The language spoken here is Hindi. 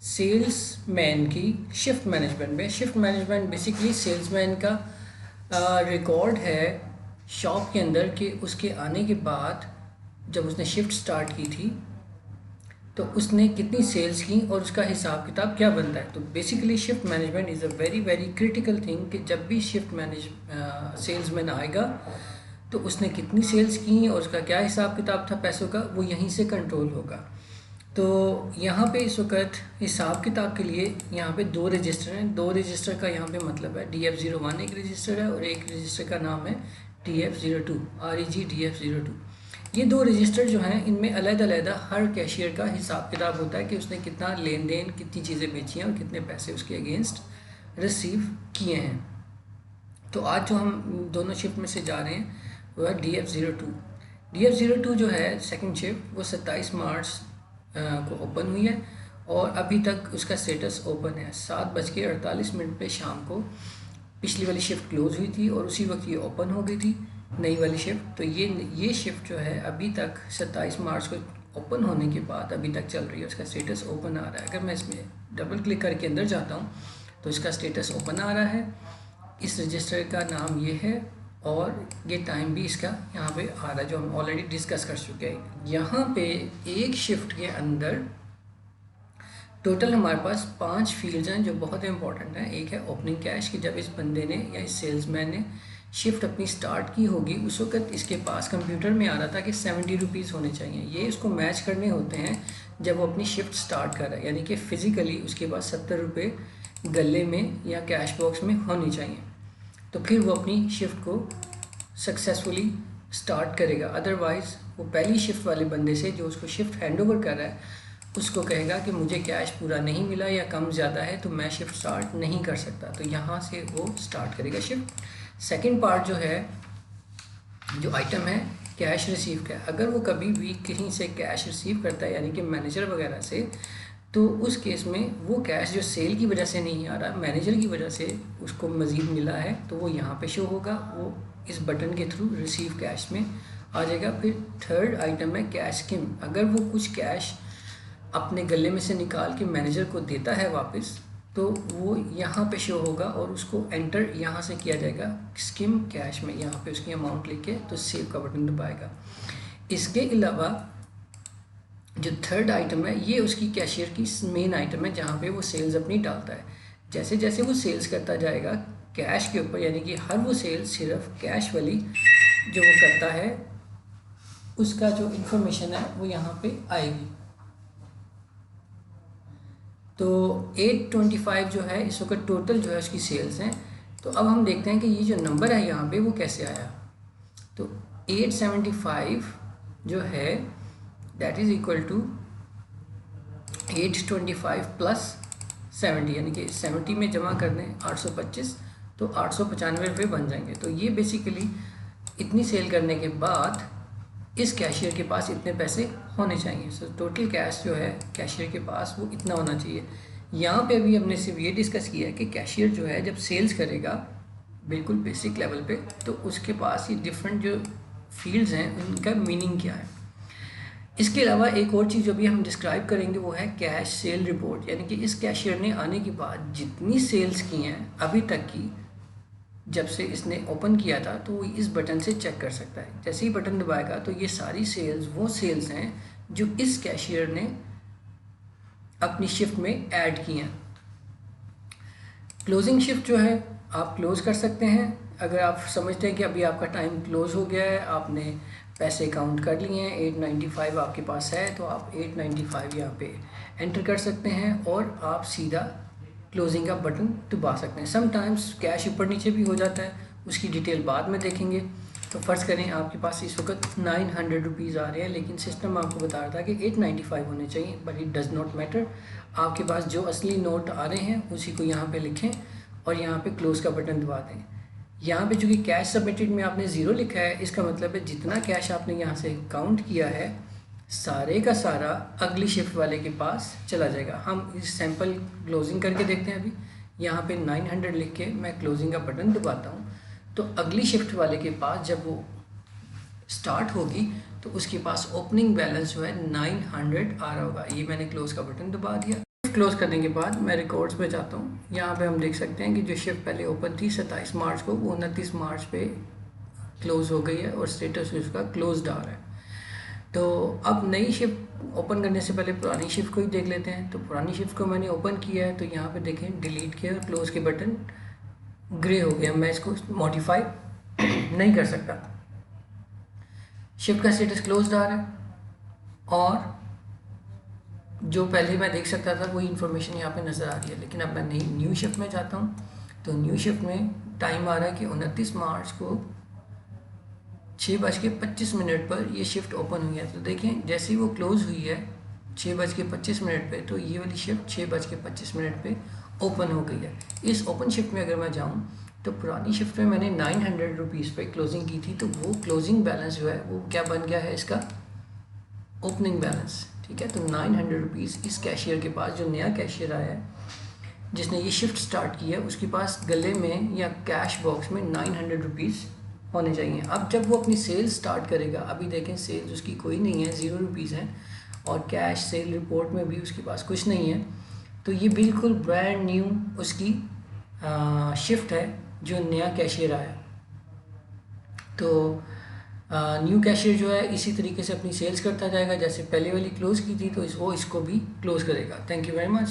सेल्समैन की शिफ्ट मैनेजमेंट में। शिफ्ट मैनेजमेंट बेसिकली सेल्समैन का रिकॉर्ड है शॉप के अंदर कि उसके आने के बाद जब उसने शिफ्ट स्टार्ट की थी तो उसने कितनी सेल्स की और उसका हिसाब किताब क्या बनता है। तो basically shift management is a very very critical thing कि जब भी शिफ्ट सेल्समैन आएगा तो उसने कितनी सेल्स की और उसका क्या हिसाब किताब था पैसों का, वो यहीं से कंट्रोल होगा। तो यहाँ पे इस वक्त हिसाब किताब के लिए यहाँ पे दो रजिस्टर हैं। दो रजिस्टर का यहाँ पे मतलब है DF01 एक रजिस्टर है और एक रजिस्टर का नाम है DF02 REG DF02। ये दो रजिस्टर जो हैं इनमें अलग-अलग हर कैशियर का हिसाब किताब होता है कि उसने कितना लेन देन, कितनी चीज़ें बेची हैं और कितने पैसे उसके अगेंस्ट रिसीव किए हैं। तो आज जो हम दोनों शिफ्ट में से जा रहे हैं वो है DF02। DF02 जो है सेकंड शिफ्ट वो 27 मार्च को ओपन हुई है और अभी तक उसका स्टेटस ओपन है। 7:48 पे शाम को पिछली वाली शिफ्ट क्लोज हुई थी और उसी वक्त ये ओपन हो गई थी नई वाली शिफ्ट। तो ये शिफ्ट जो है अभी तक 27 मार्च को ओपन होने के बाद अभी तक चल रही है, उसका स्टेटस ओपन आ रहा है। अगर मैं इसमें डबल क्लिक करके अंदर जाता हूँ तो इसका स्टेटस ओपन आ रहा है। इस रजिस्टर का नाम ये है और ये टाइम भी इसका यहाँ पे आ रहा है जो हम ऑलरेडी डिस्कस कर चुके हैं। यहाँ पे एक शिफ्ट के अंदर टोटल हमारे पास 5 फील्ड्स हैं जो बहुत इंपॉर्टेंट हैं। एक है ओपनिंग कैश कि जब इस बंदे ने या इस सेल्समैन ने शिफ्ट अपनी स्टार्ट की होगी उस वक्त इसके पास कंप्यूटर में आ रहा था कि 70 रुपीज़ होने चाहिए। ये इसको मैच करने होते हैं जब वो अपनी शिफ्ट स्टार्ट कर रहा है, यानी कि फ़िज़िकली उसके पास 70 रुपये गले में या कैश बॉक्स में होनी चाहिए, तो फिर वो अपनी शिफ्ट को सक्सेसफुली स्टार्ट करेगा। अदरवाइज़ वो पहली शिफ्ट वाले बंदे से जो उसको शिफ्ट हैंडओवर कर रहा है उसको कहेगा कि मुझे कैश पूरा नहीं मिला या कम ज़्यादा है तो मैं शिफ्ट स्टार्ट नहीं कर सकता। तो यहाँ से वो स्टार्ट करेगा शिफ्ट। सेकंड पार्ट जो है, जो आइटम है कैश रिसीव का, अगर वो कभी भी कहीं से कैश रिसीव करता है यानी कि मैनेजर वगैरह से, तो उस केस में वो कैश जो सेल की वजह से नहीं आ रहा, मैनेजर की वजह से उसको मज़ीद मिला है, तो वो यहाँ पे शो होगा, वो इस बटन के थ्रू रिसीव कैश में आ जाएगा। फिर थर्ड आइटम है कैश स्किम। अगर वो कुछ कैश अपने गले में से निकाल के मैनेजर को देता है वापस, तो वो यहाँ पे शो होगा और उसको एंटर यहाँ से किया जाएगा स्किम कैश में। यहाँ पे उसकी अमाउंट लिख के तो सेव का बटन दबाएगा। इसके अलावा जो थर्ड आइटम है ये उसकी कैशियर की मेन आइटम है जहाँ पे वो सेल्स अपनी डालता है। जैसे जैसे वो सेल्स करता जाएगा कैश के ऊपर, यानी कि हर वो सेल्स सिर्फ कैश वाली जो वो करता है उसका जो इन्फॉर्मेशन है वो यहाँ पे आएगी। तो 825 जो है इस वक्त टोटल जो है उसकी सेल्स हैं। तो अब हम देखते हैं कि ये जो नंबर है यहाँ पे वो कैसे आया। तो 875 जो है that is equal to 825 plus 70, यानी कि 70 में जमा कर दें 825 तो 895 रुपये बन जाएंगे। तो ये बेसिकली इतनी सेल करने के बाद इस कैशियर के पास इतने पैसे होने चाहिए। सो टोटल कैश जो है कैशियर के पास वो इतना होना चाहिए। यहाँ पे अभी हमने सिर्फ ये डिस्कस किया है कि कैशियर जो है जब सेल्स करेगा बिल्कुल बेसिक लेवल पे, तो उसके पास ये डिफरेंट जो फील्ड्स हैं उनका मीनिंग क्या है। इसके अलावा एक और चीज़ जो भी हम डिस्क्राइब करेंगे वो है कैश सेल रिपोर्ट, यानी कि इस कैशियर ने आने के बाद जितनी सेल्स की हैं अभी तक की, जब से इसने ओपन किया था, तो वो इस बटन से चेक कर सकता है। जैसे ही बटन दबाएगा तो ये सारी सेल्स वो सेल्स हैं जो इस कैशियर ने अपनी शिफ्ट में ऐड की हैं। क्लोजिंग शिफ्ट जो है आप क्लोज़ कर सकते हैं अगर आप समझते हैं कि अभी आपका टाइम क्लोज़ हो गया है, आपने पैसे काउंट कर लिए हैं, 895 आपके पास है, तो आप 895 यहाँ पे एंटर कर सकते हैं और आप सीधा क्लोजिंग का बटन दबा सकते हैं। समटाइम्स कैश ऊपर नीचे भी हो जाता है, उसकी डिटेल बाद में देखेंगे। तो फ़र्ज़ करें आपके पास इस वक्त 900 रुपीज़ आ रहे हैं, लेकिन सिस्टम आपको बता रहा था कि 895 होने चाहिए, but it does not matter. आपके पास जो असली नोट आ रहे हैं उसी को यहाँ पे लिखें और यहाँ पे क्लोज़ का बटन दबा दें। यहाँ पे चूँकि कैश सबमिटेड में आपने ज़ीरो लिखा है, इसका मतलब है जितना कैश आपने यहाँ से काउंट किया है सारे का सारा अगली शिफ्ट वाले के पास चला जाएगा। हम इस सैंपल क्लोजिंग करके देखते हैं। अभी यहाँ पे 900 लिख के मैं क्लोजिंग का बटन दबाता हूँ, तो अगली शिफ्ट वाले के पास जब वो स्टार्ट होगी तो उसके पास ओपनिंग बैलेंस जो है 900 आ रहा होगा। ये मैंने क्लोज का बटन दबा दिया। शिफ्ट क्लोज करने के बाद मैं रिकॉर्ड्स पे जाता हूँ। यहाँ पे हम देख सकते हैं कि जो शिफ्ट पहले ओपन थी 27 मार्च को, वो 29 मार्च पे क्लोज हो गई है और स्टेटस उसका क्लोज्ड आ रहा है। तो अब नई शिफ्ट ओपन करने से पहले पुरानी शिफ्ट को ही देख लेते हैं। तो पुरानी शिफ्ट को मैंने ओपन किया है, तो यहाँ पे देखें डिलीट किया और क्लोज के बटन ग्रे हो गया। मैं इसको मॉडिफाई नहीं कर सकता। शिफ्ट का स्टेटस क्लोज्ड आ रहा है और जो पहले मैं देख सकता था वही इन्फॉर्मेशन यहाँ पे नज़र आ रही है। लेकिन अब मैं नई न्यू शिफ्ट में जाता हूँ, तो न्यू शिफ्ट में टाइम आ रहा है कि 29 मार्च को 6:25 पर ये शिफ्ट ओपन हुई है। तो देखें जैसे ही वो क्लोज़ हुई है 6:25 पे, तो ये वाली शिफ्ट 6:25 पे ओपन हो गई है। इस ओपन शिफ्ट में अगर मैं जाऊँ तो पुरानी शिफ्ट में मैंने 900 रुपीज़ पे क्लोजिंग की थी, तो वो क्लोजिंग बैलेंस जो है वो क्या बन गया है, इसका ओपनिंग बैलेंस। ठीक है, तो 900 रुपीज़ इस कैशियर के पास, जो नया कैशियर आया है जिसने ये शिफ्ट स्टार्ट की है, उसके पास गले में या कैश बॉक्स में 900 रुपीज़ होने चाहिए। अब जब वो अपनी सेल स्टार्ट करेगा, अभी देखें सेल्स उसकी कोई नहीं है, 0 रुपीज़ है और कैश सेल रिपोर्ट में भी उसके पास कुछ नहीं है। तो ये बिल्कुल ब्रांड न्यू उसकी शिफ्ट है जो नया कैशियर आया। तो न्यू कैशियर जो है इसी तरीके से अपनी सेल्स करता जाएगा, जैसे पहले वाली क्लोज़ की थी, तो वो इसको भी क्लोज़ करेगा। Thank you very much.